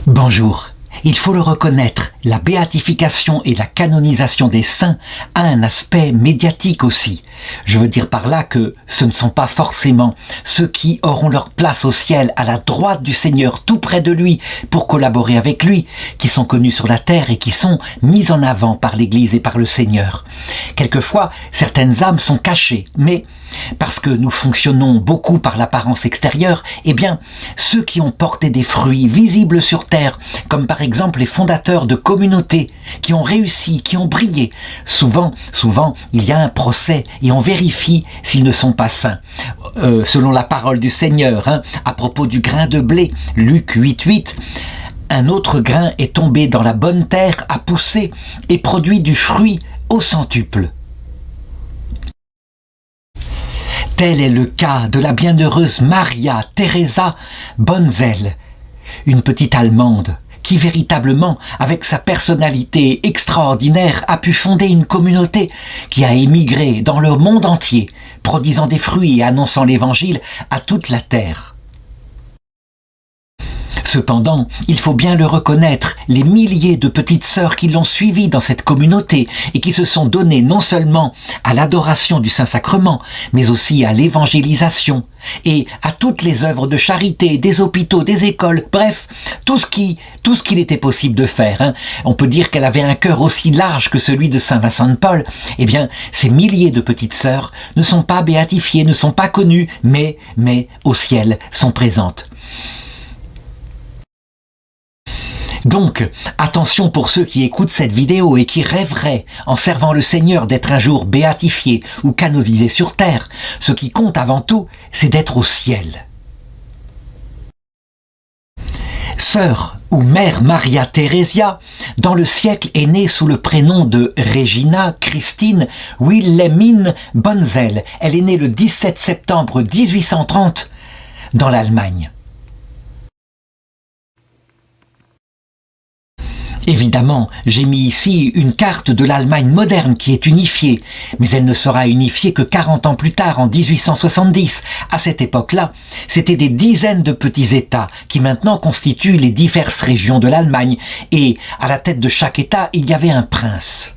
Bonjour. Il faut le reconnaître, la béatification et la canonisation des saints a un aspect médiatique aussi. Je veux dire par là que ce ne sont pas forcément ceux qui auront leur place au ciel à la droite du Seigneur, tout près de lui, pour collaborer avec lui, qui sont connus sur la terre et qui sont mis en avant par l'Église et par le Seigneur. Quelquefois, certaines âmes sont cachées, mais parce que nous fonctionnons beaucoup par l'apparence extérieure, eh bien, ceux qui ont porté des fruits visibles sur terre, comme par exemple les fondateurs de communautés qui ont réussi, qui ont brillé, souvent, il y a un procès et on vérifie s'ils ne sont pas saints. Selon la parole du Seigneur, à propos du grain de blé, Luc 8:8, un autre grain est tombé dans la bonne terre, a poussé et produit du fruit au centuple. Tel est le cas de la bienheureuse Maria Teresa Bonzel, une petite Allemande qui véritablement, avec sa personnalité extraordinaire, a pu fonder une communauté qui a émigré dans le monde entier, produisant des fruits et annonçant l'Évangile à toute la terre. Cependant, il faut bien le reconnaître, les milliers de petites sœurs qui l'ont suivi dans cette communauté et qui se sont données non seulement à l'adoration du Saint-Sacrement, mais aussi à l'évangélisation et à toutes les œuvres de charité, des hôpitaux, des écoles, bref, tout ce qu'il était possible de faire. On peut dire qu'elle avait un cœur aussi large que celui de Saint Vincent de Paul. Eh bien, ces milliers de petites sœurs ne sont pas béatifiées, ne sont pas connues, mais au ciel sont présentes. Donc, attention pour ceux qui écoutent cette vidéo et qui rêveraient, en servant le Seigneur, d'être un jour béatifiés ou canonisés sur terre. Ce qui compte avant tout, c'est d'être au ciel. Sœur ou mère Maria Theresia, dans le siècle est née sous le prénom de Regina Christine Wilhelmine Bonzel. Elle est née le 17 septembre 1830 dans l'Allemagne. Évidemment, j'ai mis ici une carte de l'Allemagne moderne qui est unifiée, mais elle ne sera unifiée que 40 ans plus tard, en 1870. À cette époque-là, c'était des dizaines de petits États qui maintenant constituent les diverses régions de l'Allemagne, et à la tête de chaque État, il y avait un prince.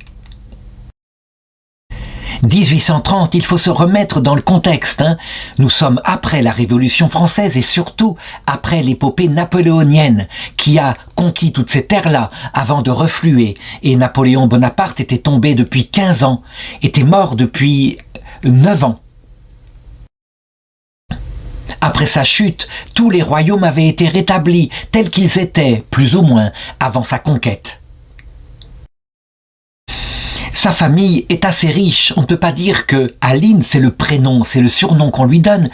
1830, il faut se remettre dans le contexte. Nous sommes après la Révolution française et surtout après l'épopée napoléonienne qui a conquis toutes ces terres-là avant de refluer. Et Napoléon Bonaparte était tombé depuis 15 ans, était mort depuis 9 ans. Après sa chute, tous les royaumes avaient été rétablis tels qu'ils étaient, plus ou moins, avant sa conquête. Sa famille est assez riche. On ne peut pas dire que Aline, c'est le prénom, c'est le surnom qu'on lui donne,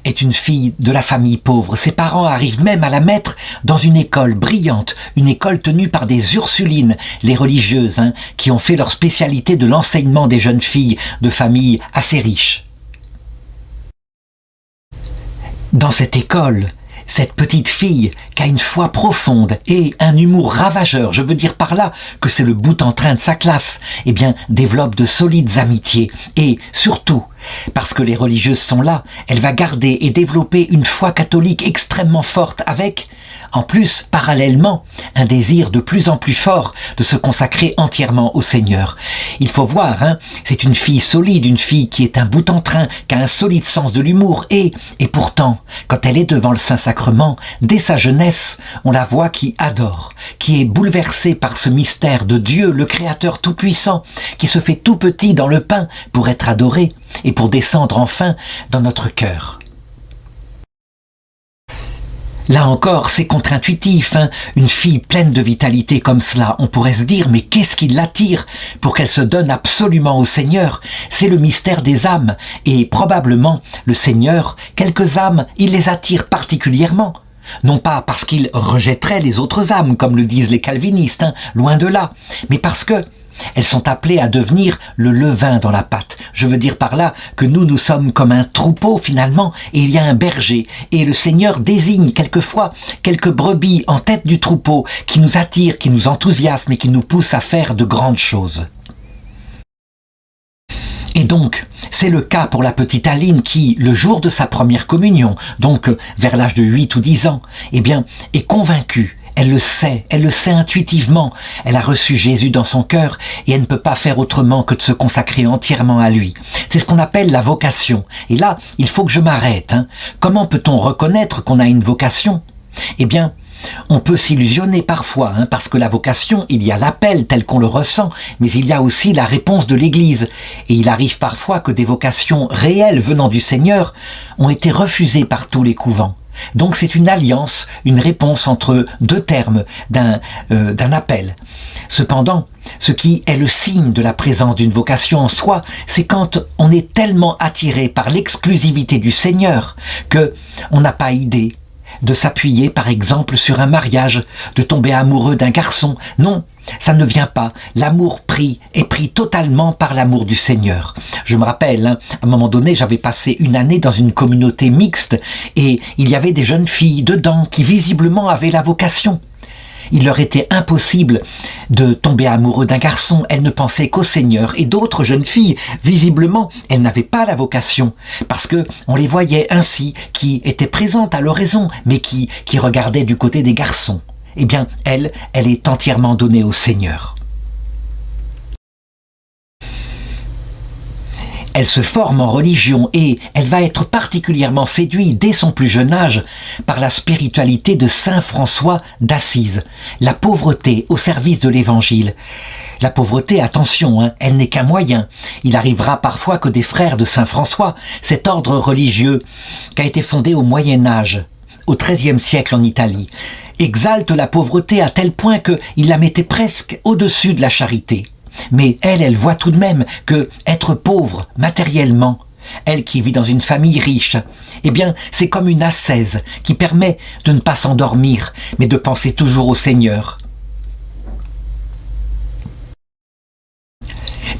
est une fille de la famille pauvre. Ses parents arrivent même à la mettre dans une école brillante, une école tenue par des Ursulines, les religieuses, qui ont fait leur spécialité de l'enseignement des jeunes filles de familles assez riches. Dans cette école, cette petite fille qui a une foi profonde et un humour ravageur, je veux dire par là que c'est le bout en train de sa classe, eh bien, développe de solides amitiés. Et surtout, parce que les religieuses sont là, elle va garder et développer une foi catholique extrêmement forte avec, en plus, parallèlement, un désir de plus en plus fort de se consacrer entièrement au Seigneur. Il faut voir, c'est une fille solide, une fille qui est un bout en train, qui a un solide sens de l'humour et pourtant, quand elle est devant le Saint-Sacrement, dès sa jeunesse, on la voit qui adore, qui est bouleversée par ce mystère de Dieu, le Créateur tout-puissant, qui se fait tout petit dans le pain pour être adoré et pour descendre enfin dans notre cœur. Là encore, c'est contre-intuitif, Une fille pleine de vitalité comme cela, on pourrait se dire, mais qu'est-ce qui l'attire pour qu'elle se donne absolument au Seigneur? C'est le mystère des âmes, et probablement, le Seigneur, quelques âmes, il les attire particulièrement. Non pas parce qu'il rejetterait les autres âmes, comme le disent les calvinistes, loin de là, mais parce que elles sont appelées à devenir le levain dans la pâte. Je veux dire par là que nous sommes comme un troupeau finalement, et il y a un berger, et le Seigneur désigne quelquefois quelques brebis en tête du troupeau qui nous attirent, qui nous enthousiasment et qui nous poussent à faire de grandes choses. Et donc, c'est le cas pour la petite Aline qui, le jour de sa première communion, donc vers l'âge de 8 ou 10 ans, eh bien, est convaincue elle le sait intuitivement. Elle a reçu Jésus dans son cœur et elle ne peut pas faire autrement que de se consacrer entièrement à lui. C'est ce qu'on appelle la vocation. Et là, il faut que je m'arrête. Comment peut-on reconnaître qu'on a une vocation ? Eh bien, on peut s'illusionner parfois, parce que la vocation, il y a l'appel tel qu'on le ressent, mais il y a aussi la réponse de l'Église. Et il arrive parfois que des vocations réelles venant du Seigneur ont été refusées par tous les couvents. Donc c'est une alliance, une réponse entre deux termes d'un appel. Cependant, ce qui est le signe de la présence d'une vocation en soi, c'est quand on est tellement attiré par l'exclusivité du Seigneur que on n'a pas idée de s'appuyer par exemple sur un mariage, de tomber amoureux d'un garçon. Non, ça ne vient pas. L'amour est pris totalement par l'amour du Seigneur. Je me rappelle, à un moment donné, j'avais passé une année dans une communauté mixte et il y avait des jeunes filles dedans qui visiblement avaient la vocation. Il leur était impossible de tomber amoureux d'un garçon, elles ne pensaient qu'au Seigneur. Et d'autres jeunes filles, visiblement, elles n'avaient pas la vocation, parce que on les voyait ainsi, qui étaient présentes à l'oraison, mais qui regardaient du côté des garçons. Eh bien, elle est entièrement donnée au Seigneur. Elle se forme en religion et elle va être particulièrement séduite dès son plus jeune âge par la spiritualité de saint François d'Assise, la pauvreté au service de l'Évangile. La pauvreté, attention, elle n'est qu'un moyen. Il arrivera parfois que des frères de saint François, cet ordre religieux qui a été fondé au Moyen-Âge, au XIIIe siècle en Italie, exalte la pauvreté à tel point qu'il la mettait presque au-dessus de la charité. Mais elle voit tout de même que être pauvre matériellement, elle qui vit dans une famille riche, eh bien c'est comme une ascèse qui permet de ne pas s'endormir, mais de penser toujours au Seigneur.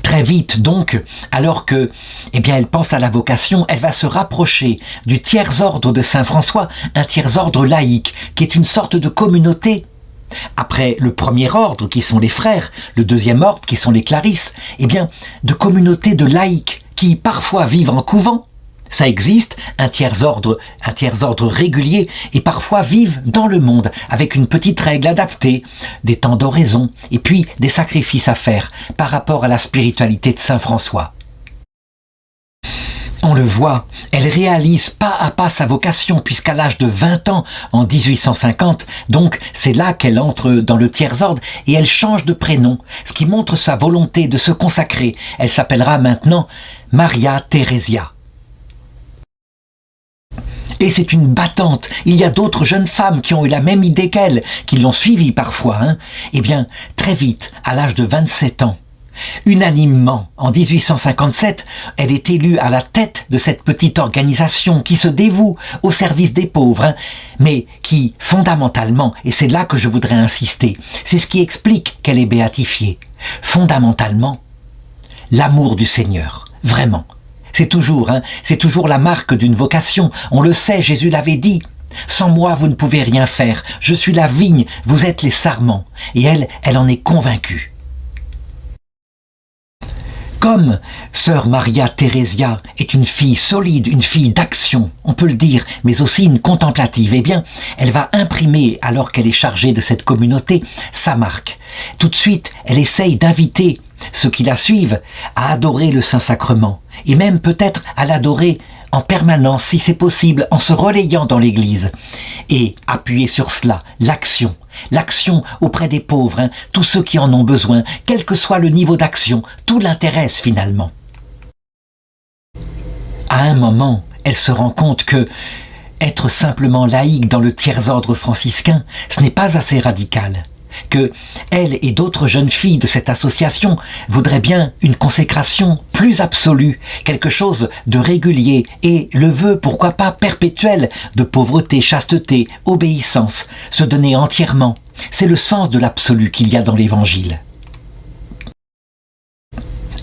Très vite donc, alors que, elle pense à la vocation, elle va se rapprocher du tiers-ordre de saint François, un tiers-ordre laïque, qui est une sorte de communauté. Après le premier ordre, qui sont les frères, le deuxième ordre, qui sont les clarisses, de communautés de laïcs qui parfois vivent en couvent. Ça existe, un tiers-ordre régulier, et parfois vivent dans le monde, avec une petite règle adaptée, des temps d'oraison, et puis des sacrifices à faire par rapport à la spiritualité de saint François. On le voit, elle réalise pas à pas sa vocation, puisqu'à l'âge de 20 ans, en 1850, donc c'est là qu'elle entre dans le tiers-ordre, et elle change de prénom, ce qui montre sa volonté de se consacrer. Elle s'appellera maintenant Maria Theresia. Et c'est une battante. Il y a d'autres jeunes femmes qui ont eu la même idée qu'elle, qui l'ont suivie parfois. Très vite, à l'âge de 27 ans, unanimement, en 1857, elle est élue à la tête de cette petite organisation qui se dévoue au service des pauvres, mais qui, fondamentalement, et c'est là que je voudrais insister, c'est ce qui explique qu'elle est béatifiée. Fondamentalement, l'amour du Seigneur, vraiment. C'est toujours la marque d'une vocation. On le sait, Jésus l'avait dit. Sans moi, vous ne pouvez rien faire. Je suis la vigne, vous êtes les sarments. Et elle en est convaincue. Comme sœur Maria Theresia est une fille solide, une fille d'action, on peut le dire, mais aussi une contemplative, elle va imprimer, alors qu'elle est chargée de cette communauté, sa marque. Tout de suite, elle essaye d'inviter ceux qui la suivent à adorer le Saint-Sacrement, et même peut-être à l'adorer en permanence, si c'est possible, en se relayant dans l'Église. Et appuyer sur cela, l'action auprès des pauvres, tous ceux qui en ont besoin, quel que soit le niveau d'action, tout l'intéresse finalement. À un moment, elle se rend compte que être simplement laïque dans le tiers-ordre franciscain, ce n'est pas assez radical. Que elle et d'autres jeunes filles de cette association voudraient bien une consécration plus absolue, quelque chose de régulier et le vœu, pourquoi pas perpétuel, de pauvreté, chasteté, obéissance, se donner entièrement. C'est le sens de l'absolu qu'il y a dans l'Évangile.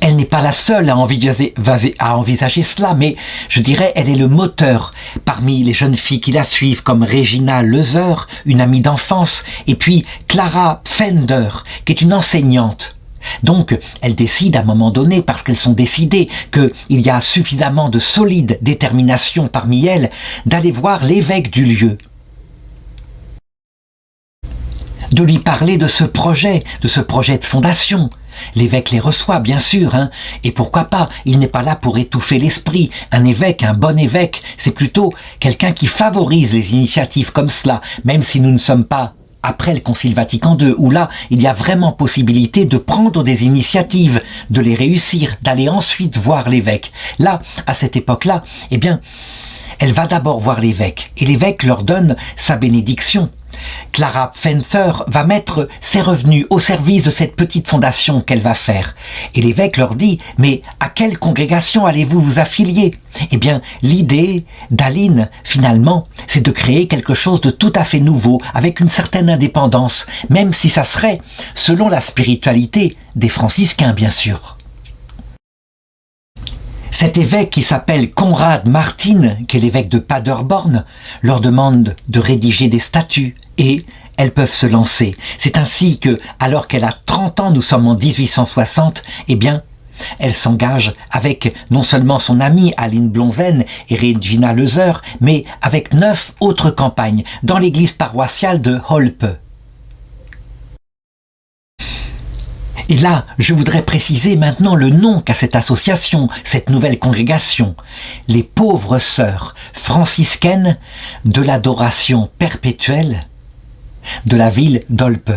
Elle n'est pas la seule à envisager cela, mais je dirais elle est le moteur parmi les jeunes filles qui la suivent, comme Regina Leuser, une amie d'enfance, et puis Clara Pfänder, qui est une enseignante. Donc, elles décident à un moment donné, parce qu'elles sont décidées qu'il y a suffisamment de solide détermination parmi elles, d'aller voir l'évêque du lieu. de lui parler de ce projet de fondation. L'évêque les reçoit, bien sûr, et pourquoi pas, il n'est pas là pour étouffer l'esprit. Un évêque, un bon évêque, c'est plutôt quelqu'un qui favorise les initiatives comme cela, même si nous ne sommes pas après le Concile Vatican II, où là, il y a vraiment possibilité de prendre des initiatives, de les réussir, d'aller ensuite voir l'évêque. Là, à cette époque-là, eh bien, elle va d'abord voir l'évêque, et l'évêque leur donne sa bénédiction. Clara Pfänzer va mettre ses revenus au service de cette petite fondation qu'elle va faire. Et l'évêque leur dit « Mais à quelle congrégation allez-vous vous affilier ?» Eh bien, l'idée d'Aline, finalement, c'est de créer quelque chose de tout à fait nouveau, avec une certaine indépendance, même si ça serait selon la spiritualité des franciscains, bien sûr. Cet évêque qui s'appelle Conrad Martin, qui est l'évêque de Paderborn, leur demande de rédiger des statuts et elles peuvent se lancer. C'est ainsi que, alors qu'elle a 30 ans, nous sommes en 1860, eh bien, elle s'engage avec non seulement son amie Aline Blonzen et Regina Leuser, mais avec 9 autres campagnes dans l'église paroissiale de Holpe. Et là, je voudrais préciser maintenant le nom qu'a cette association, cette nouvelle congrégation, les pauvres sœurs franciscaines de l'adoration perpétuelle de la ville d'Olpe.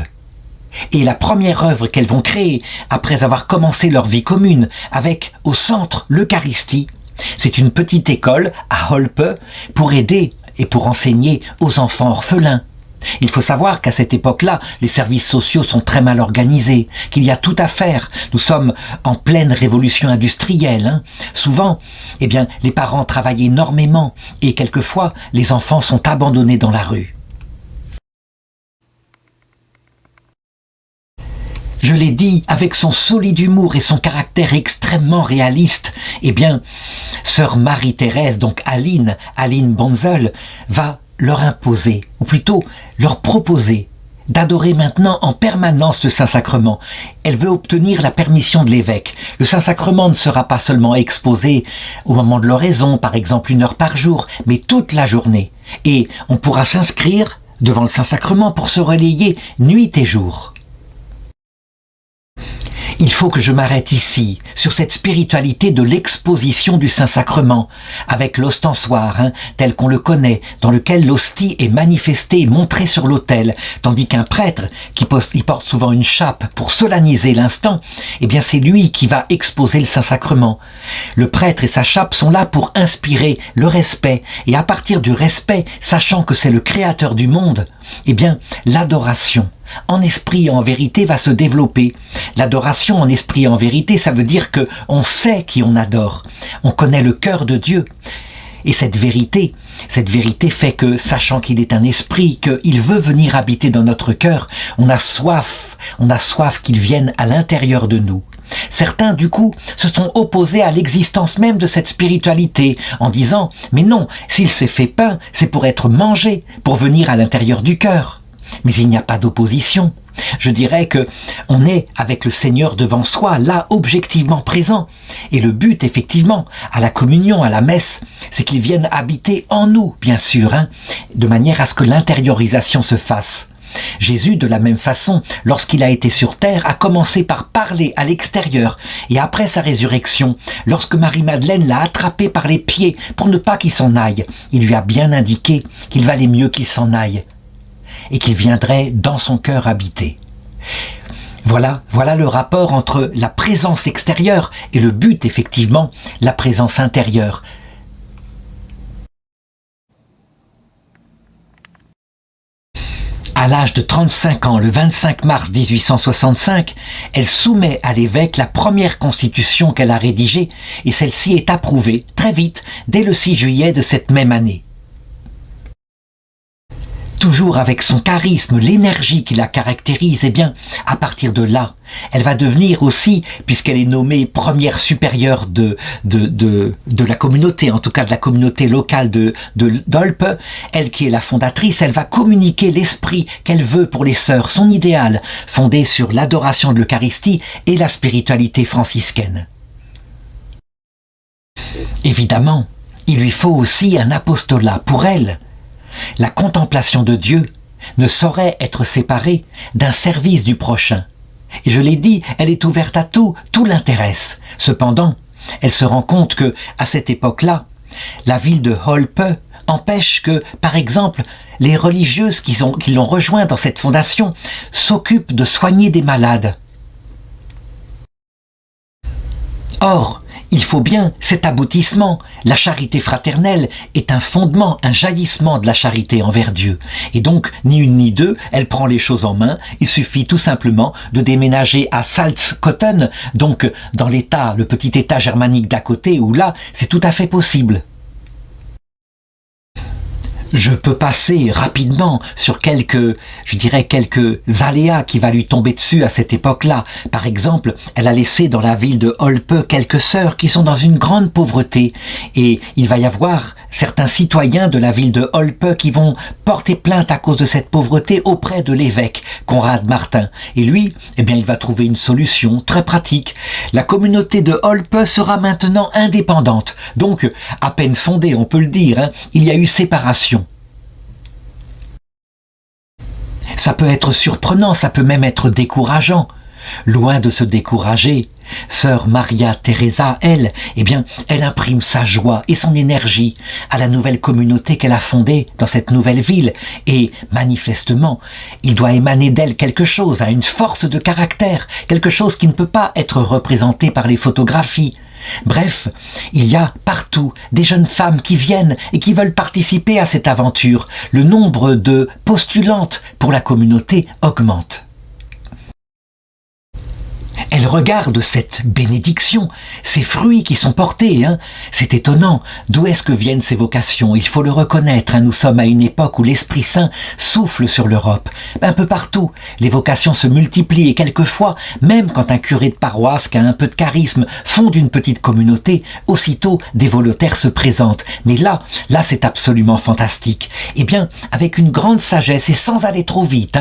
Et la première œuvre qu'elles vont créer, après avoir commencé leur vie commune, avec au centre l'Eucharistie, c'est une petite école à Olpe pour aider et pour enseigner aux enfants orphelins. Il faut savoir qu'à cette époque-là, les services sociaux sont très mal organisés, qu'il y a tout à faire. Nous sommes en pleine révolution industrielle. Souvent, eh bien, les parents travaillent énormément et quelquefois, les enfants sont abandonnés dans la rue. Je l'ai dit, avec son solide humour et son caractère extrêmement réaliste, eh bien, sœur Marie-Thérèse, donc Aline Bonzel, va leur imposer, ou plutôt leur proposer, d'adorer maintenant en permanence le Saint-Sacrement. Elle veut obtenir la permission de l'évêque. Le Saint-Sacrement ne sera pas seulement exposé au moment de l'oraison, par exemple 1 heure par jour, mais toute la journée. Et on pourra s'inscrire devant le Saint-Sacrement pour se relayer nuit et jour. Il faut que je m'arrête ici, sur cette spiritualité de l'exposition du Saint-Sacrement, avec l'ostensoir, tel qu'on le connaît, dans lequel l'hostie est manifestée et montrée sur l'autel, tandis qu'un prêtre, qui porte souvent une chape pour solenniser l'instant, eh bien c'est lui qui va exposer le Saint-Sacrement. Le prêtre et sa chape sont là pour inspirer le respect, et à partir du respect, sachant que c'est le Créateur du monde, eh bien l'adoration, en esprit et en vérité, va se développer. L'adoration en esprit et en vérité, ça veut dire que on sait qui on adore. On connaît le cœur de Dieu. Et cette vérité fait que, sachant qu'il est un esprit, qu'il veut venir habiter dans notre cœur, on a soif qu'il vienne à l'intérieur de nous. Certains, du coup, se sont opposés à l'existence même de cette spiritualité, en disant « Mais non, s'il s'est fait pain, c'est pour être mangé, pour venir à l'intérieur du cœur. » Mais il n'y a pas d'opposition. Je dirais que on est avec le Seigneur devant soi, là, objectivement présent. Et le but, effectivement, à la communion, à la messe, c'est qu'il vienne habiter en nous, bien sûr, de manière à ce que l'intériorisation se fasse. Jésus, de la même façon, lorsqu'il a été sur terre, a commencé par parler à l'extérieur. Et après sa résurrection, lorsque Marie-Madeleine l'a attrapé par les pieds pour ne pas qu'il s'en aille, il lui a bien indiqué qu'il valait mieux qu'il s'en aille et qu'il viendrait dans son cœur habiter. Voilà le rapport entre la présence extérieure et le but, effectivement, la présence intérieure. À l'âge de 35 ans, le 25 mars 1865, elle soumet à l'évêque la première constitution qu'elle a rédigée et celle-ci est approuvée très vite, dès le 6 juillet de cette même année. Toujours avec son charisme, l'énergie qui la caractérise, eh bien, à partir de là, elle va devenir aussi, puisqu'elle est nommée première supérieure de la communauté, en tout cas de la communauté locale d'Olpe, elle qui est la fondatrice, elle va communiquer l'esprit qu'elle veut pour les sœurs, son idéal, fondé sur l'adoration de l'Eucharistie et la spiritualité franciscaine. Évidemment, il lui faut aussi un apostolat pour elle. La contemplation de Dieu, ne saurait être séparée d'un service du prochain. Et je l'ai dit, elle est ouverte à tout l'intéresse. Cependant, elle se rend compte que, à cette époque-là, la ville de Olpe empêche que, par exemple, les religieuses qui l'ont rejoint dans cette fondation s'occupent de soigner des malades. Or, il faut bien cet aboutissement. La charité fraternelle est un fondement, un jaillissement de la charité envers Dieu. Et donc, ni une ni deux, elle prend les choses en main. Il suffit tout simplement de déménager à Salzkotten, donc dans l'État, le petit État germanique d'à côté, où là, c'est tout à fait possible. Je peux passer rapidement sur quelques aléas qui va lui tomber dessus à cette époque-là. Par exemple, elle a laissé dans la ville de Olpe quelques sœurs qui sont dans une grande pauvreté. Et il va y avoir certains citoyens de la ville de Olpe qui vont porter plainte à cause de cette pauvreté auprès de l'évêque, Conrad Martin. Et lui, il va trouver une solution très pratique. La communauté de Olpe sera maintenant indépendante. Donc, à peine fondée, on peut le dire, il y a eu séparation. Ça peut être surprenant, ça peut même être décourageant. Loin de se décourager, sœur Maria Teresa, elle imprime sa joie et son énergie à la nouvelle communauté qu'elle a fondée dans cette nouvelle ville. Et manifestement, il doit émaner d'elle quelque chose, une force de caractère, quelque chose qui ne peut pas être représenté par les photographies. Bref, il y a partout des jeunes femmes qui viennent et qui veulent participer à cette aventure. Le nombre de postulantes pour la communauté augmente. Elle regarde cette bénédiction, ces fruits qui sont portés. C'est étonnant. D'où est-ce que viennent ces vocations? Il faut le reconnaître. Nous sommes à une époque où l'Esprit Saint souffle sur l'Europe. Un peu partout, les vocations se multiplient et quelquefois, même quand un curé de paroisse qui a un peu de charisme fonde une petite communauté, aussitôt des volontaires se présentent. Mais là, c'est absolument fantastique. Avec une grande sagesse et sans aller trop vite,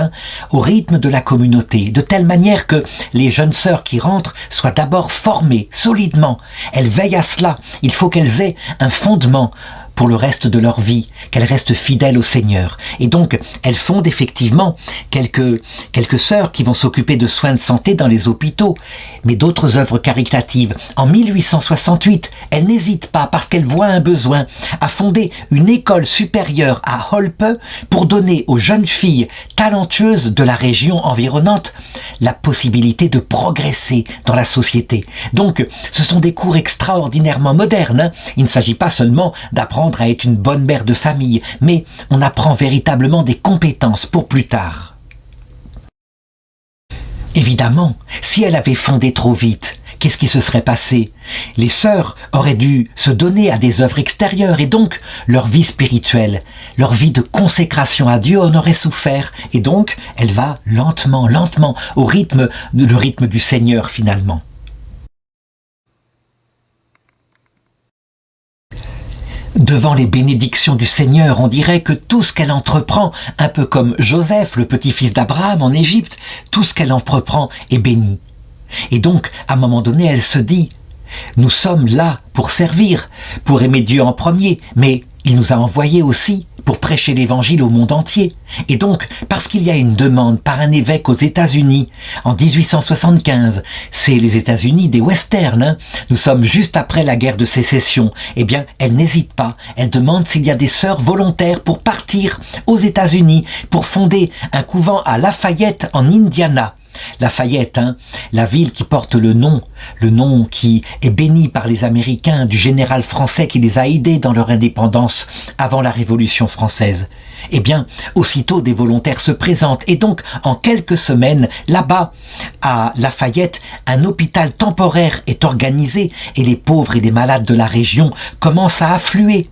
au rythme de la communauté, de telle manière que les jeunes sœurs qui rentrent soient d'abord formées solidement. Elles veillent à cela. Il faut qu'elles aient un fondement pour le reste de leur vie, qu'elles restent fidèles au Seigneur. Et donc, elles fondent effectivement quelques sœurs qui vont s'occuper de soins de santé dans les hôpitaux, mais d'autres œuvres caritatives. En 1868, elles n'hésitent pas, parce qu'elles voient un besoin, à fonder une école supérieure à Olpe pour donner aux jeunes filles talentueuses de la région environnante la possibilité de progresser dans la société. Donc, ce sont des cours extraordinairement modernes. Il ne s'agit pas seulement d'apprendre à être une bonne mère de famille, mais on apprend véritablement des compétences pour plus tard. Évidemment, si elle avait fondé trop vite, qu'est-ce qui se serait passé? Les sœurs auraient dû se donner à des œuvres extérieures et donc leur vie spirituelle, leur vie de consécration à Dieu en aurait souffert. Et donc, elle va lentement, au rythme du Seigneur finalement. Devant les bénédictions du Seigneur, on dirait que tout ce qu'elle entreprend, un peu comme Joseph, le petit-fils d'Abraham en Égypte, tout ce qu'elle entreprend est béni. Et donc, à un moment donné, elle se dit, nous sommes là pour servir, pour aimer Dieu en premier, mais il nous a envoyés aussi pour prêcher l'évangile au monde entier. Et donc, parce qu'il y a une demande par un évêque aux États-Unis, en 1875, c'est les États-Unis des westerns, nous sommes juste après la guerre de sécession, elle n'hésite pas, elle demande s'il y a des sœurs volontaires pour partir aux États-Unis, pour fonder un couvent à Lafayette en Indiana. Lafayette, la ville qui porte le nom qui est béni par les Américains du général français qui les a aidés dans leur indépendance avant la Révolution française. Aussitôt des volontaires se présentent et donc en quelques semaines, là-bas, à Lafayette, un hôpital temporaire est organisé et les pauvres et les malades de la région commencent à affluer.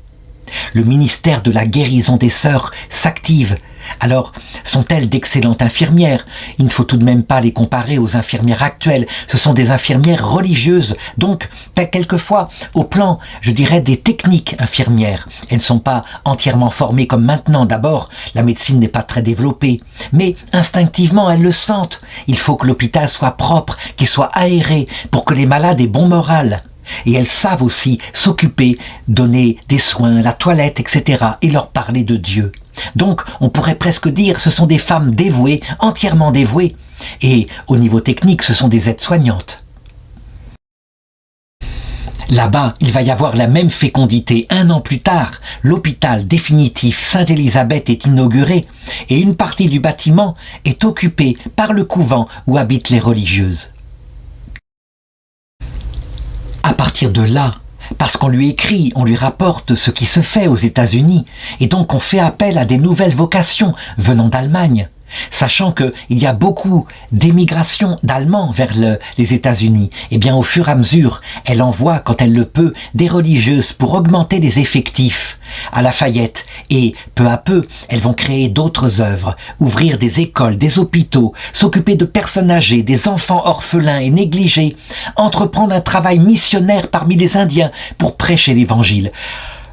Le ministère de la guérison des sœurs s'active. Alors, sont-elles d'excellentes infirmières? Il ne faut tout de même pas les comparer aux infirmières actuelles. Ce sont des infirmières religieuses, donc quelquefois au plan, je dirais, des techniques infirmières. Elles ne sont pas entièrement formées comme maintenant. D'abord, la médecine n'est pas très développée, mais instinctivement, elles le sentent. Il faut que l'hôpital soit propre, qu'il soit aéré, pour que les malades aient bon moral. Et elles savent aussi s'occuper, donner des soins, la toilette, etc. et leur parler de Dieu. Donc, on pourrait presque dire ce sont des femmes dévouées, entièrement dévouées. Et au niveau technique, ce sont des aides-soignantes. Là-bas, il va y avoir la même fécondité. 1 an plus tard, l'hôpital définitif Sainte-Élisabeth est inauguré et une partie du bâtiment est occupée par le couvent où habitent les religieuses. À partir de là, parce qu'on lui écrit, on lui rapporte ce qui se fait aux États-Unis, et donc on fait appel à des nouvelles vocations venant d'Allemagne, sachant qu'il y a beaucoup d'émigration d'Allemands vers les États-Unis. Et bien au fur et à mesure, elle envoie, quand elle le peut, des religieuses pour augmenter les effectifs à Lafayette. Et peu à peu, elles vont créer d'autres œuvres, ouvrir des écoles, des hôpitaux, s'occuper de personnes âgées, des enfants orphelins et négligés, entreprendre un travail missionnaire parmi les Indiens pour prêcher l'Évangile.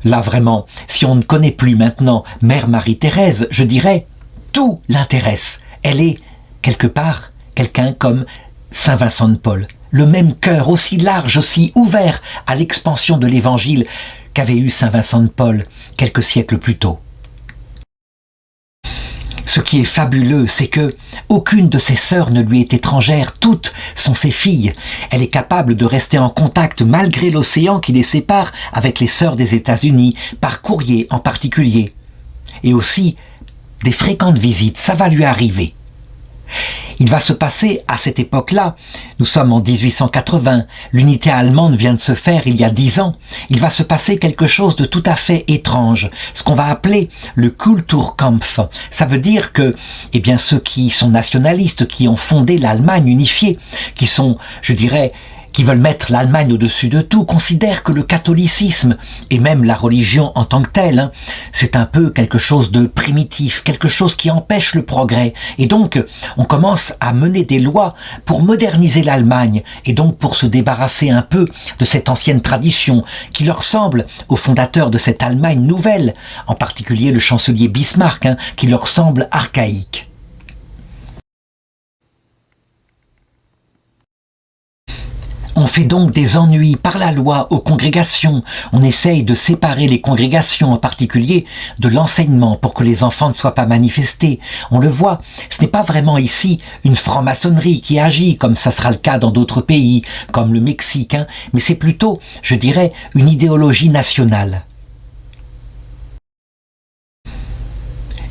Là vraiment, si on ne connaît plus maintenant Mère Marie-Thérèse, je dirais tout l'intéresse. Elle est, quelque part, quelqu'un comme Saint Vincent de Paul. Le même cœur, aussi large, aussi ouvert à l'expansion de l'Évangile qu'avait eu Saint Vincent de Paul quelques siècles plus tôt. Ce qui est fabuleux, c'est que aucune de ses sœurs ne lui est étrangère, toutes sont ses filles. Elle est capable de rester en contact malgré l'océan qui les sépare avec les sœurs des États-Unis, par courrier en particulier. Et aussi, des fréquentes visites, ça va lui arriver. Il va se passer à cette époque-là, nous sommes en 1880, l'unité allemande vient de se faire il y a 10 ans, il va se passer quelque chose de tout à fait étrange, ce qu'on va appeler le Kulturkampf. Ça veut dire que, eh bien, ceux qui sont nationalistes, qui ont fondé l'Allemagne unifiée, qui sont, je dirais, qui veulent mettre l'Allemagne au-dessus de tout, considèrent que le catholicisme, et même la religion en tant que telle, c'est un peu quelque chose de primitif, quelque chose qui empêche le progrès. Et donc, on commence à mener des lois pour moderniser l'Allemagne, et donc pour se débarrasser un peu de cette ancienne tradition qui leur semble aux fondateurs de cette Allemagne nouvelle, en particulier le chancelier Bismarck, qui leur semble archaïque. On fait donc des ennuis par la loi aux congrégations. On essaye de séparer les congrégations en particulier de l'enseignement pour que les enfants ne soient pas manifestés. On le voit, ce n'est pas vraiment ici une franc-maçonnerie qui agit comme ça sera le cas dans d'autres pays, comme le Mexique, mais c'est plutôt, je dirais, une idéologie nationale.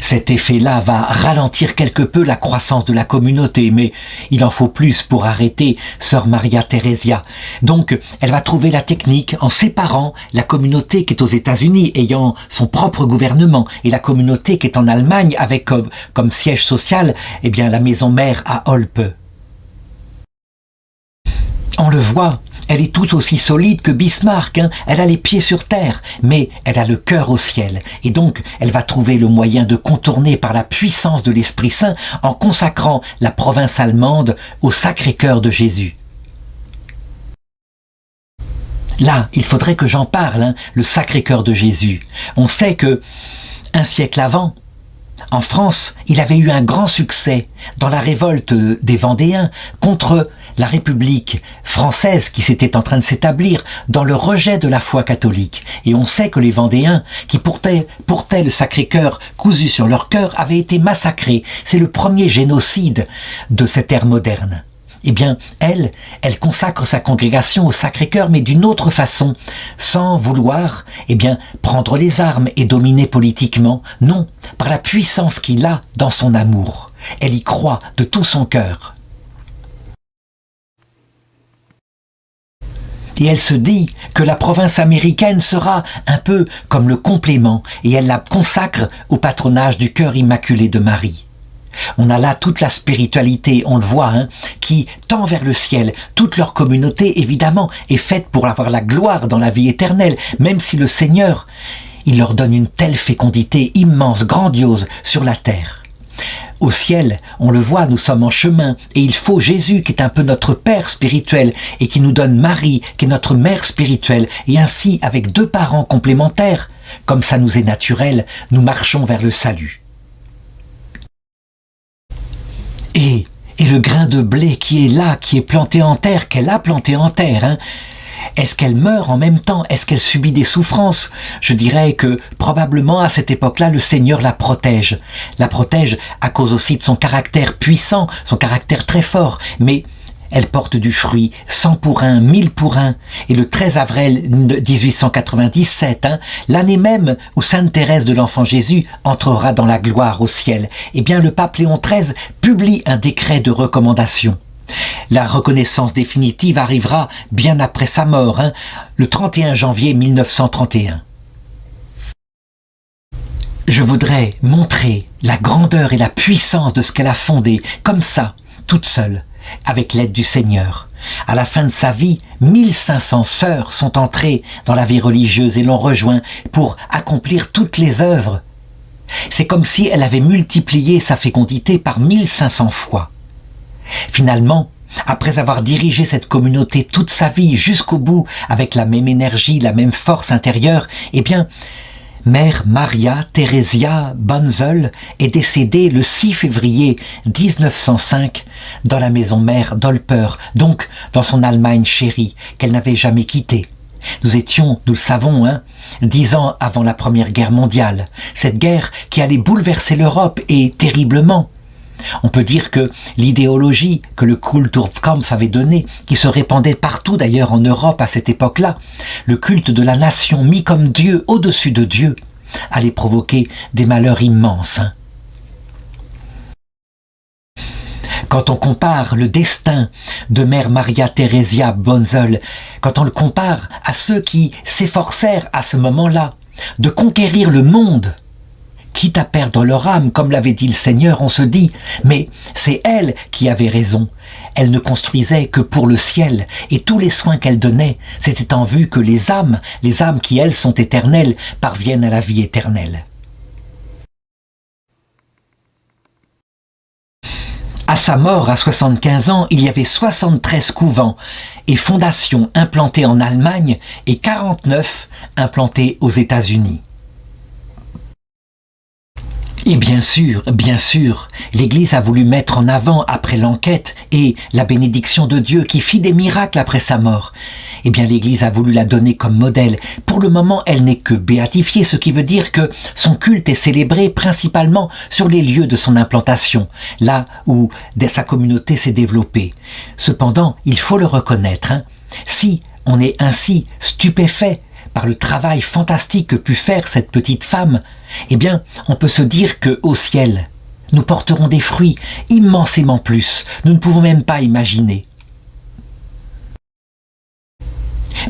Cet effet-là va ralentir quelque peu la croissance de la communauté, mais il en faut plus pour arrêter Sœur Maria Theresia. Donc, elle va trouver la technique en séparant la communauté qui est aux États-Unis, ayant son propre gouvernement, et la communauté qui est en Allemagne, avec comme siège social, eh bien, la maison mère à Olpe. On le voit, elle est tout aussi solide que Bismarck, elle a les pieds sur terre, mais elle a le cœur au ciel. Et donc, elle va trouver le moyen de contourner par la puissance de l'Esprit Saint en consacrant la province allemande au Sacré-Cœur de Jésus. Là, il faudrait que j'en parle, le Sacré-Cœur de Jésus. On sait que, un siècle avant, en France, il avait eu un grand succès dans la révolte des Vendéens contre la République française qui s'était en train de s'établir dans le rejet de la foi catholique. Et on sait que les Vendéens, qui portaient le Sacré-Cœur cousu sur leur cœur, avaient été massacrés. C'est le premier génocide de cette ère moderne. Eh bien, elle consacre sa congrégation au Sacré-Cœur, mais d'une autre façon, sans vouloir, eh bien, prendre les armes et dominer politiquement. Non, par la puissance qu'il a dans son amour. Elle y croit de tout son cœur. Et elle se dit que la province américaine sera un peu comme le complément, et elle la consacre au patronage du cœur immaculé de Marie. On a là toute la spiritualité, on le voit, qui tend vers le ciel. Toute leur communauté, évidemment, est faite pour avoir la gloire dans la vie éternelle, même si le Seigneur, il leur donne une telle fécondité immense, grandiose sur la terre. Au ciel, on le voit, nous sommes en chemin, et il faut Jésus qui est un peu notre Père spirituel, et qui nous donne Marie, qui est notre Mère spirituelle, et ainsi, avec 2 parents complémentaires, comme ça nous est naturel, nous marchons vers le salut. Et le grain de blé qui est là, qui est planté en terre, qu'elle a planté en terre, Est-ce qu'elle meurt en même temps? Est-ce qu'elle subit des souffrances? Je dirais que probablement à cette époque-là, le Seigneur la protège. La protège à cause aussi de son caractère puissant, son caractère très fort. Mais elle porte du fruit, 100 pour 1, 1000 pour 1. Et le 13 avril 1897, l'année même où Sainte Thérèse de l'Enfant Jésus entrera dans la gloire au ciel, eh bien le pape Léon XIII publie un décret de recommandation. La reconnaissance définitive arrivera bien après sa mort, le 31 janvier 1931. Je voudrais montrer la grandeur et la puissance de ce qu'elle a fondé, comme ça, toute seule, avec l'aide du Seigneur. À la fin de sa vie, 1500 sœurs sont entrées dans la vie religieuse et l'ont rejoint pour accomplir toutes les œuvres. C'est comme si elle avait multiplié sa fécondité par 1500 fois. Finalement, après avoir dirigé cette communauté toute sa vie jusqu'au bout avec la même énergie, la même force intérieure, eh bien, Mère Maria Theresia Banzel est décédée le 6 février 1905 dans la maison mère d'Olper, donc dans son Allemagne chérie, qu'elle n'avait jamais quittée. Nous étions, nous le savons, 10 ans avant la Première Guerre mondiale, cette guerre qui allait bouleverser l'Europe et terriblement. On peut dire que l'idéologie que le Kulturkampf avait donnée, qui se répandait partout d'ailleurs en Europe à cette époque-là, le culte de la nation mis comme Dieu au-dessus de Dieu, allait provoquer des malheurs immenses. Quand on compare le destin de Mère Maria Theresia Banzel, quand on le compare à ceux qui s'efforcèrent à ce moment-là de conquérir le monde, quitte à perdre leur âme, comme l'avait dit le Seigneur, on se dit, mais c'est elle qui avait raison. Elle ne construisait que pour le ciel, et tous les soins qu'elle donnait, c'était en vue que les âmes qui elles sont éternelles, parviennent à la vie éternelle. À sa mort, à 75 ans, il y avait 73 couvents et fondations implantées en Allemagne et 49 implantées aux États-Unis. Et bien sûr, l'Église a voulu mettre en avant, après l'enquête et la bénédiction de Dieu qui fit des miracles après sa mort, eh bien l'Église a voulu la donner comme modèle. Pour le moment, elle n'est que béatifiée, ce qui veut dire que son culte est célébré principalement sur les lieux de son implantation, là où sa communauté s'est développée. Cependant, il faut le reconnaître, si on est ainsi stupéfait par le travail fantastique que put faire cette petite femme, eh bien, on peut se dire qu'au ciel, nous porterons des fruits immensément plus. Nous ne pouvons même pas imaginer.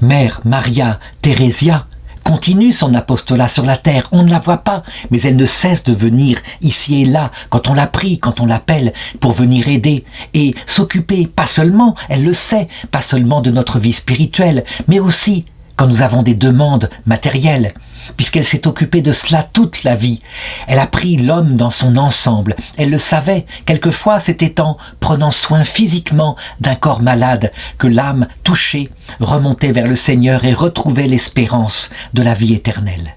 Mère Maria Theresia continue son apostolat sur la terre. On ne la voit pas, mais elle ne cesse de venir ici et là, quand on la prie, quand on l'appelle, pour venir aider et s'occuper, pas seulement, elle le sait, pas seulement de notre vie spirituelle, mais aussi quand nous avons des demandes matérielles, puisqu'elle s'est occupée de cela toute la vie. Elle a pris l'homme dans son ensemble. Elle le savait. Quelquefois, c'était en prenant soin physiquement d'un corps malade que l'âme touchée remontait vers le Seigneur et retrouvait l'espérance de la vie éternelle.